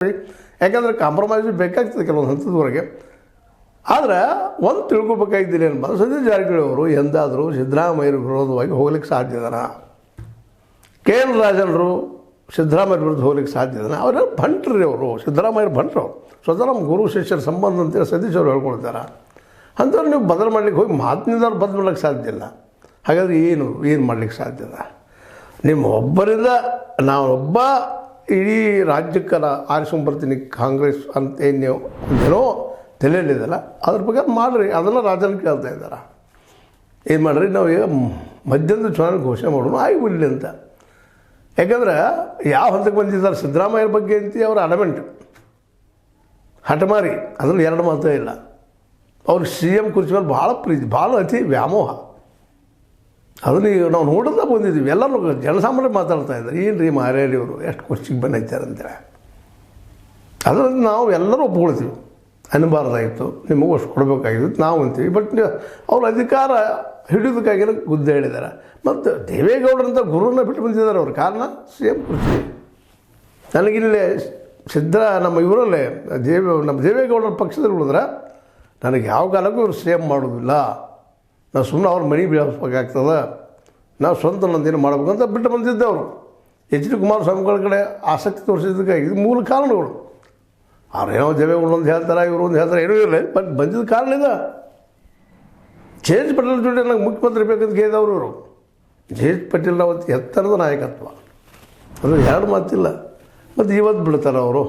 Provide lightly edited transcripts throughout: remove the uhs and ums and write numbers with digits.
ಯಾಕಂದರೆ ಕಾಂಪ್ರಮೈಸ್ ಬೇಕಾಗ್ತದೆ ಕೆಲವೊಂದು ಹಂತದವರೆಗೆ. ಆದರೆ ಒಂದು ತಿಳ್ಕೊಬೇಕಾಗಿದ್ದೀನಿ ಅನ್ಬಾರ್ದು, ಸತೀಶ್ ಜಾರಕಿಹೊಳಿ ಅವರು ಎಂದಾದರೂ ಸಿದ್ದರಾಮಯ್ಯರ ವಿರೋಧವಾಗಿ ಹೋಗ್ಲಿಕ್ಕೆ ಸಾಧ್ಯ ಇದಾನ? ಕೆ ಎಲ್ ರಾಜನರು ಸಿದ್ದರಾಮಯ್ಯ ವಿರುದ್ಧ ಹೋಗ್ಲಿಕ್ಕೆ ಸಾಧ್ಯ ಇದಾನ? ಅವರೆಲ್ಲ ಬಂಟ್ರಿ, ಅವರು ಸಿದ್ದರಾಮಯ್ಯರು ಬಂಟ್ರು. ಸ್ವತಃ ನಮ್ಮ ಗುರು ಶಿಷ್ಯರ ಸಂಬಂಧ ಅಂತೇಳಿ ಸತೀಶ್ ಅವರು ಹೇಳ್ಕೊಳ್ತಾರೆ. ಅಂಥವ್ರು ನೀವು ಬದಲು ಮಾಡ್ಲಿಕ್ಕೆ ಹೋಗಿ ಮಾತಿನಿಂದವ್ರು ಬದಲು ಮಾಡ್ಲಿಕ್ಕೆ ಸಾಧ್ಯ ಇಲ್ಲ. ಹಾಗಾದರೆ ಏನು ಮಾಡ್ಲಿಕ್ಕೆ ಸಾಧ್ಯ ಇಲ್ಲ? ನಿಮ್ಮ ಒಬ್ಬರಿಂದ ನಾನೊಬ್ಬ ಇಡೀ ರಾಜ್ಯಕ್ಕೆ ಆರಿಸ್ಕೊಂಡ್ಬರ್ತೀನಿ ಕಾಂಗ್ರೆಸ್ ಅಂತ ಏನೋ ತಲೆಯಲ್ಲಿದ್ದಲ್ಲ, ಅದ್ರ ಬಗ್ಗೆ ಮಾಡಿರಿ. ಅದನ್ನು ರಾಜನ ಕೇಳ್ತಾ ಇದ್ದಾರೆ. ಏನು ಮಾಡಿರಿ, ನಾವು ಈಗ ಮಧ್ಯದ ಚುನಾವಣೆ ಘೋಷಣೆ ಮಾಡೋಣ ಆಗಿಬಿಡಲಿ ಅಂತ. ಯಾಕಂದ್ರೆ ಯಾವ ಹಂತಕ್ಕೆ ಬಂದಿದ್ದಾರೆ ಸಿದ್ದರಾಮಯ್ಯರ ಬಗ್ಗೆ ಅಂತ ಅವರು ಅಡಮೆಂಟ್ ಹಠಮಾರಿ, ಅದ್ರಲ್ಲಿ ಎರಡು ಮಾತೇ ಇಲ್ಲ. ಅವ್ರು ಸಿ ಎಮ್ ಕುರ್ಚಿ ಮೇಲೆ ಭಾಳ ಪ್ರೀತಿ, ಭಾಳ ಅತಿ ವ್ಯಾಮೋಹ. ಅದನ್ನು ಈಗ ನಾವು ನೋಡೋದ ಬಂದಿದ್ದೀವಿ. ಎಲ್ಲರೂ ಜನಸಾಮಾನ್ಯರು ಮಾತಾಡ್ತಾ ಇದ್ದಾರೆ, ಏನು ರೀ ಮಾರ್ಯಾರಿ ಅವರು ಎಷ್ಟು ಕುರ್ಚಿಗೆ ಬಂದೈತಾರೆ ಅಂತೇಳಿ. ಅದರಲ್ಲಿ ನಾವು ಎಲ್ಲರೂ ಒಪ್ಕೊಳ್ತೀವಿ, ಅನ್ನಬಾರ್ದಾಗಿತ್ತು, ನಿಮಗೂ ಅಷ್ಟು ಕೊಡಬೇಕಾಗಿತ್ತು ನಾವು ಅಂತೀವಿ. ಬಟ್ ಅವ್ರ ಅಧಿಕಾರ ಹಿಡಿಯೋದಕ್ಕಾಗಿರೋ ಗುದ್ದೆ ಹೇಳಿದ್ದಾರೆ. ಮತ್ತು ದೇವೇಗೌಡರಂಥ ಗುರುವನ್ನ ಬಿಟ್ಟು ಬಂದಿದ್ದಾರೆ ಅವರು. ಕಾರಣ ಸಿ ಎಮ್ ಕುರ್ಚಿ. ನನಗಿಲ್ಲೇ ನಮ್ಮ ಇವರಲ್ಲೇ ನಮ್ಮ ದೇವೇಗೌಡರ ಪಕ್ಷದಲ್ಲಿ ಉಳಿದ್ರೆ ನನಗೆ ಯಾವ ಕಾಲಕ್ಕೂ ಇವರು ಸಿ ಎಮ್ ಮಾಡೋದಿಲ್ಲ, ನಾವು ಸುಮ್ಮನೆ ಅವ್ರ ಮನೆ ಬೀಳಿಸ್ಬೇಕಾಗ್ತದೆ, ನಾವು ಸ್ವಂತ ನಂದೇನು ಮಾಡ್ಬೇಕಂತ ಬಿಟ್ಟು ಬಂದಿದ್ದವರು. ಎಚ್ ಡಿ ಕುಮಾರಸ್ವಾಮಿಗಳ ಕಡೆ ಆಸಕ್ತಿ ತೋರಿಸಿದ್ದಕ್ಕಾಗಿ ಇದು ಮೂಲ ಕಾರಣಗಳು. ಅವ್ರೇನೋ ದೇವೇಗೌಡ ಒಂದು ಹೇಳ್ತಾರೆ, ಇವರು ಒಂದು ಹೇಳ್ತಾರೆ, ಏನೂ ಇರಲಿ. ಬಟ್ ಬಂದಿದ್ದ ಕಾರಣ ಇದೆ. ಜೆ ಎಚ್ ಪಟೇಲ್ ಜೊತೆ ನನಗೆ ಮುಖ್ಯಮಂತ್ರಿ ಬೇಕಂತ ಕೇಳಿದವರು ಇವರು. ಜೆ ಎಚ್ ಪಟೇಲ್ ಅವತ್ತು ಎತ್ತರದ ನಾಯಕತ್ವ, ಅದು ಎರಡು ಮಾತಿಲ್ಲ. ಮತ್ತು ಇವತ್ತು ಬಿಡ್ತಾರೆ ಅವರು.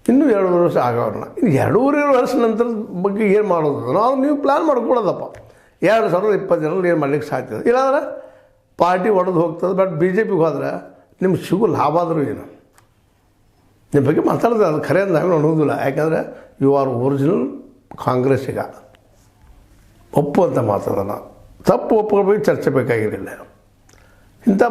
ಇನ್ನೂ 2 ವರ್ಷ ಆಗೋರನ್ನ. ಇನ್ನು 2.5 ವರ್ಷ ನಂತರದ ಬಗ್ಗೆ ಏನು ಮಾಡೋದು ನಾವು ನೀವು ಪ್ಲ್ಯಾನ್ ಮಾಡ್ಕೊಡೋದಪ್ಪ. 2020 ಏನು ಮಾಡ್ಲಿಕ್ಕೆ ಸಾಧ್ಯ ಇದೆ? ಇಲ್ಲಾಂದ್ರೆ ಪಾರ್ಟಿ ಒಡೆದು ಹೋಗ್ತದೆ. ಬಟ್ ಬಿ ಜೆ ಪಿಗೆ ಹೋದ್ರೆ ನಿಮ್ಗೆ ಸಿಗೋ ಲಾಭ ಆದರೂ ಏನು? ನಿಮ್ಮ ಬಗ್ಗೆ ಮಾತಾಡಿದ್ರೆ ಅದು ಖರೆ ಅಂತ ನಾವೇನು ಅನ್ನೋದಿಲ್ಲ. ಯಾಕಂದರೆ ಯು ಆರ್ ಒರಿಜಿನಲ್ ಕಾಂಗ್ರೆಸ್ಸಿಗ ಒಪ್ಪುವಂಥ ಮಾತದನ್ನು ತಪ್ಪು ಒಪ್ಪಬೇಕು, ಚರ್ಚೆ ಬೇಕಾಗಿರಲಿಲ್ಲ. ಇಂಥ